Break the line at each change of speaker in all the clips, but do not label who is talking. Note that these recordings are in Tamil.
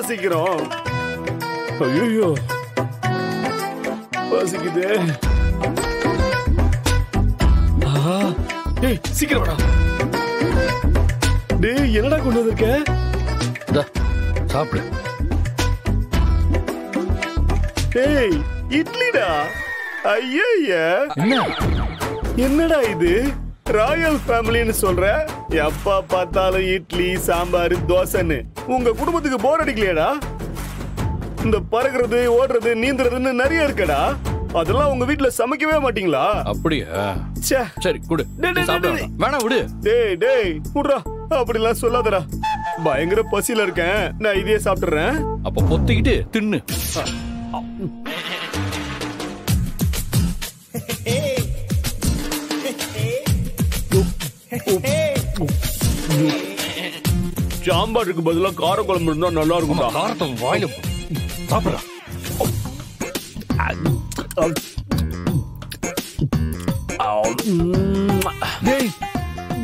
சீக்கிரம். ஐயோ பசிக்குதே. டேய் சீக்கிரம் வாடா. டேய் என்னடா கொண்டு வந்திருக்க?
சாப்பிடு.
டேய் இட்லிடா. ஐயா என்னடா இது? ராயல் ஃபேமிலின்னு சொல்ற? எப்ப பார்த்தாலும் இட்லி சாம்பார் தோசைன்னு. உங்க குடும்பத்துக்கு போர் அடிக்கலையாடா? இந்த பறக்கிறது ஓடுறது நீந்துறதுன்னு நிறைய இருக்கடா. அதெல்லாம் உங்க வீட்டுல சமைக்கவே மாட்டீங்களா?
அப்படியா? சரி குடு. வேணா விடு.
டேய் டேய் குடுறா. அப்படிலாம் சொல்லாதடா. பயங்கர பசியில இருக்கேன். நான் இதையே சாப்பிட்டுறேன்.
அப்ப பொத்திக்கிட்டு தின்னு.
சாம்பாருக்கு பதிலா கார குழம்பு இருந்தா நல்லா இருக்கும்.
காரத்தை வாயில சாப்பிடுறா.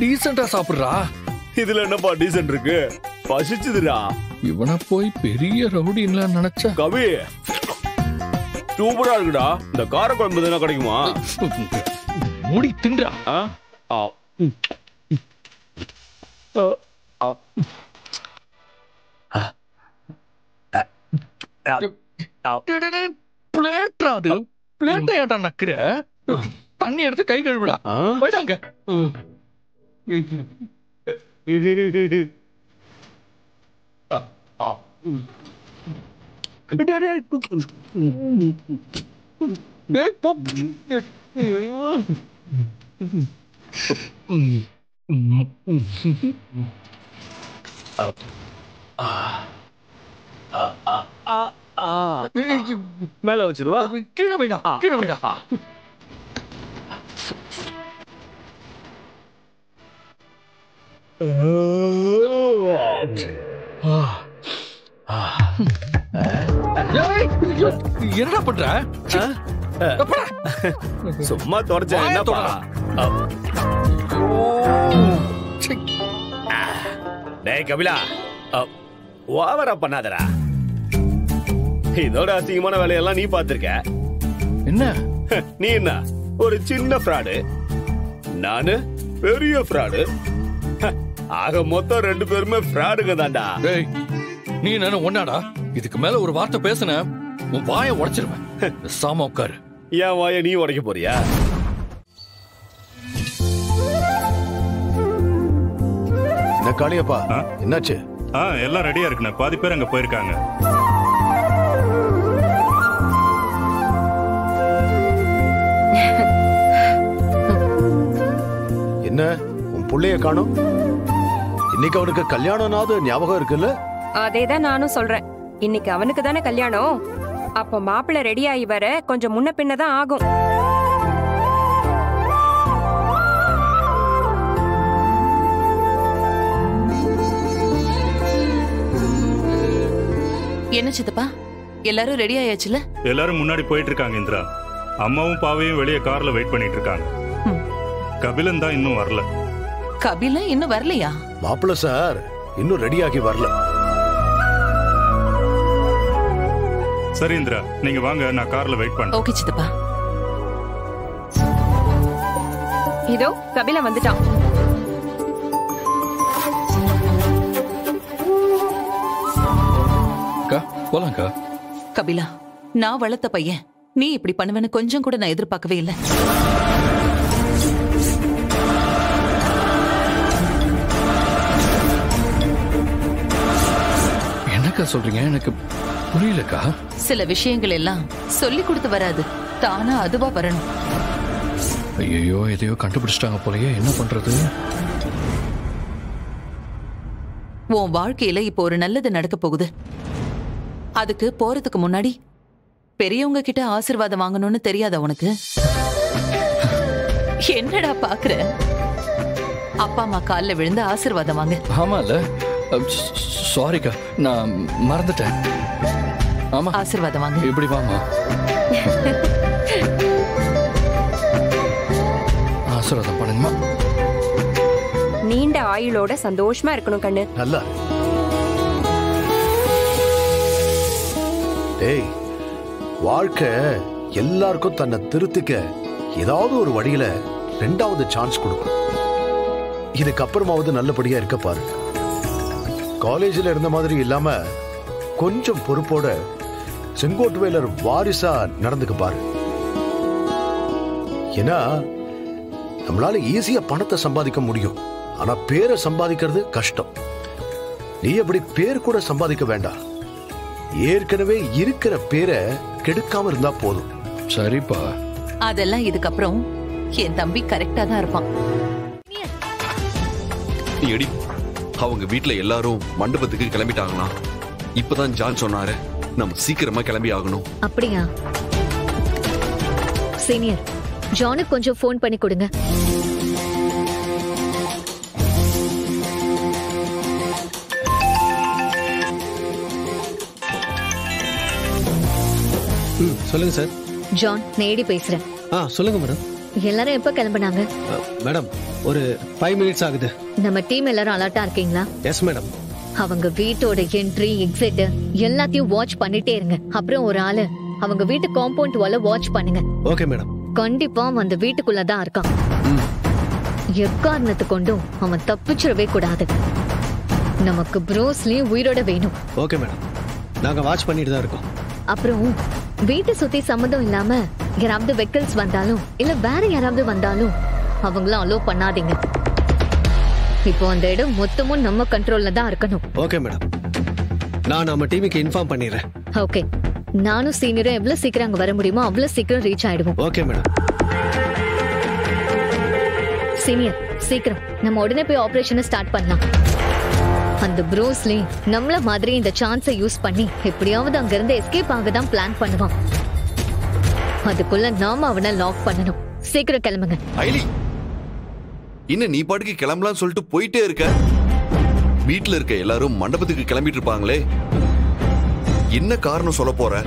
டீசெண்டா சாப்பிடுறா.
இதுல என்னப்பா டீசென்ட் இருக்கு? பசிச்சுதுடா.
இவனை போய் பெரிய ரவுடின்னு நினைச்சா.
கவி சூப்பரா இருக்குடா. இந்த கார குழம்பு தானே கிடைக்குமா?
மூடி தின்றா. பிளேட்டா நக்குற. தண்ணி எடுத்து கை கழுவிடா. போயிட்டாங்க.
மேல வச்சிருவா.
கீழே போயிடா. கீழே போயிடா. என்ன பண்ற?
சும்மா தொடச்சேன். என்னப்பா? டேய் கபிலா, ஓவரா பண்ணாதடா. இதோட அசிங்கமான வேலையெல்லாம் நீ பாத்திருக்க.
என்ன
நீ என்ன ஒரு சின்ன ஃப்ராடு, நானு பெரிய ஃப்ராடு. ஆக மொத்தம் ரெண்டு பேருமே ஃப்ராடுங்க தான்டா.
நீ என்ன ஒன்னாடா? இதுக்கு மேல ஒரு வார்த்தை பேசுன உன் வாயை உடைச்சிருவேன். சாம உட்காரு.
என் வாயை நீ உடைக்க போறியா?
என்ன காளியப்பா, என்னாச்சு?
எல்லாம் ரெடியா இருக்குண்ணே. பாதி பேர் அங்க போயிருக்காங்க.
என்ன உன் புள்ளைய காணோம்? இன்னைக்கு அவனுக்கு கல்யாணம்னாவது ஞாபகம் இருக்குல்ல?
அதேதான் நானும் சொல்றேன். இன்னைக்கு அவனுக்கு தானே கல்யாணம். அப்ப மாப்பிள்ளை ரெடி ஆகி வர கொஞ்சம் முன்ன பின்னதான் ஆகும்.
என்ன சித்தப்பா, எல்லாரும் ரெடி ஆயாச்சுல?
எல்லாரும் முன்னாடி போயிட்டு இருக்காங்க இந்திரா. அம்மாவும் பாவையும் வெளியே கார்ல வெயிட் பண்ணிட்டு இருக்காங்க. கபிலன் தான் இன்னும் வரல.
கபிலன் இன்னும் வரலையா?
மாப்பிள்ள சார் இன்னும் ரெடி ஆகி வரல.
சரி இந்திரா, நீங்க வாங்க, நான் கார்ல வெயிட் பண்றேன்.
ஓகே சித்தப்பா.
இதோ கபிலன் வந்துட்டான்.
போலாங்க.
கபிலா, நான் வளர்த்த பையன், நீ இப்படி பண்ணுவேன்னு கொஞ்சம் கூட நான் எதிர்பார்க்கவே இல்லை.
என்னக்கா சொல்றீங்க? எனக்கு புரியலக்கா.
சில விஷயங்கள் எல்லாம் சொல்லி கொடுத்து வராது, தானா அதுவா வரணும்.
ஐயோ, எதையோ கண்டுபிடிச்சிட்டாங்க போலயே. என்ன பண்றது?
உன் வாழ்க்கையில இப்போ ஒரு நல்லது நடக்க போகுது. அதுக்கு போறதுக்கு முன்னாடி பெரியவங்க கிட்ட ஆசீர்வாதம் வாங்கணும்னு தெரியாத உனக்கு? என்னடா பாக்குற? அப்பா அம்மா கால்ல விழுந்து ஆசீர்வாதம் வாங்க.
ஆமால, சாரிக்கா, நான் மறந்துட்டேன். ஆமா,
ஆசீர்வாதம் வாங்க.
இப்படி வாமா. ஆசீர்வாதம் பண்ணுங்கம்மா.
நீண்ட ஆயுளோட சந்தோஷமா இருக்கணும் கண்ணு.
நல்லா. டேய், வாழ்க்கை எல்லாருக்கும் தன்னை திருத்திக்க ஏதாவது ஒரு வழியில 2வது சான்ஸ் கொடுக்கும். இதுக்கப்புறமாவது நல்லபடியா இருக்க பாரு. காலேஜில் இருந்த மாதிரி இல்லாம கொஞ்சம் பொறுப்போட செங்கோட்டுவேலர் வாரிசா நடந்துக்க பாரு. ஏன்னா நம்மளால ஈஸியா பணத்தை சம்பாதிக்க முடியும், ஆனா பேரை சம்பாதிக்கிறது கஷ்டம். நீ அப்படி பேர் கூட சம்பாதிக்க வேண்டாம். ஏற்கனவே இருக்கிற பேரை கெடுக்காம இருந்தா போதும்.
சரிப்பா.
அதெல்லாம் இதுக்கப்புறம் என் தம்பி கரெக்டா தான் இருப்பான்.
எடி, அவங்க வீட்ல எல்லாரும் மண்டபத்துக்கு கிளம்பிட்டாங்களாம். இப்பதான் ஜான் சொன்னாரு நம்ம சீக்கிரமா கிளம்பி ஆகணும்.
அப்படியா? சீனியர், ஜானுக்கு கொஞ்சம் ஃபோன் பண்ணி கொடுங்க.
சொல்லுங்க சார்.
ஜான், நேடி பேசுறேன்.
சொல்லுங்க மேடம்.
எல்லாரும் எப்ப கிளம்புனாங்க?
மேடம், ஒரு 5 மினிட்ஸ் ஆகுது.
நம்ம டீம் எல்லாரும் அலர்ட்டா இருக்கீங்களா?
Yes madam.
அவங்க வீட்டோட என்ட்ரி எக்ஸிட் எல்லாத்தையும் வாட்ச் பண்ணிட்டே இருங்க. அப்புறம் ஒரு ஆளு அவங்க வீட்டு காம்பவுண்ட் வால வாட்ச் பண்ணுங்க.
Okay madam.
கண்டிப்பா அந்த வீட்டுக்குள்ளதான் இருக்கான். எக்காரணத்து கொண்டும் அவன் தப்பிச்சிடவே கூடாது. நமக்கு ப்ரூஸ்லியும் உயிரோட வேணும்.
ஓகே மேடம், நாங்க வாட்ச் பண்ணிட்டு தான் இருக்கோம்.
அப்புறம் வீட்டை சுத்தி சம்மந்தம் இல்லாம யாராவது வெஹிக்கிள்ஸ் வந்தாலும் இல்ல வேற யாராவது வந்தாலும் அவங்களும் அலோ பண்ணாதீங்க. இப்போ அந்த இடம் மொத்தமும் நம்ம கண்ட்ரோல்ல தான் இருக்கணும்.
ஓகே மேடம், நான் நம்ம டீமுக்கு இன்ஃபார்ம் பண்ணிடுறேன்.
ஓகே, நானும் சீனியரும் எவ்வளவு சீக்கிரம் அங்க வர முடியுமோ அவ்வளவு சீக்கிரம் ரீச் ஆயிடுவோம்.
Okay madam.
சீனியர், சீக்கிரம் நம்ம உடனே போய் ஆபரேஷனை ஸ்டார்ட் பண்ணலாம். அந்த ப்ரூஸ்லி நம்மள மாதிரி இந்த சான்ஸை யூஸ் பண்ணி எப்படியாவது அங்க இருந்து எஸ்கேப் ஆக தான் பிளான் பண்ணுவான். அதுக்குள்ள நாம அவனை லாக் பண்ணணும். சீக்கிரம் கிளம்புங்க.
ஐலி, இன்னும் நீ பாட்டுக்கு கிளம்பலாம்னு சொல்லிட்டு போயிட்டே இருக்க. வீட்டுல இருக்க எல்லாரும் மண்டபத்துக்கு கிளம்பிட்டு இருப்பாங்களே, என்ன காரணம் சொல்ல போற?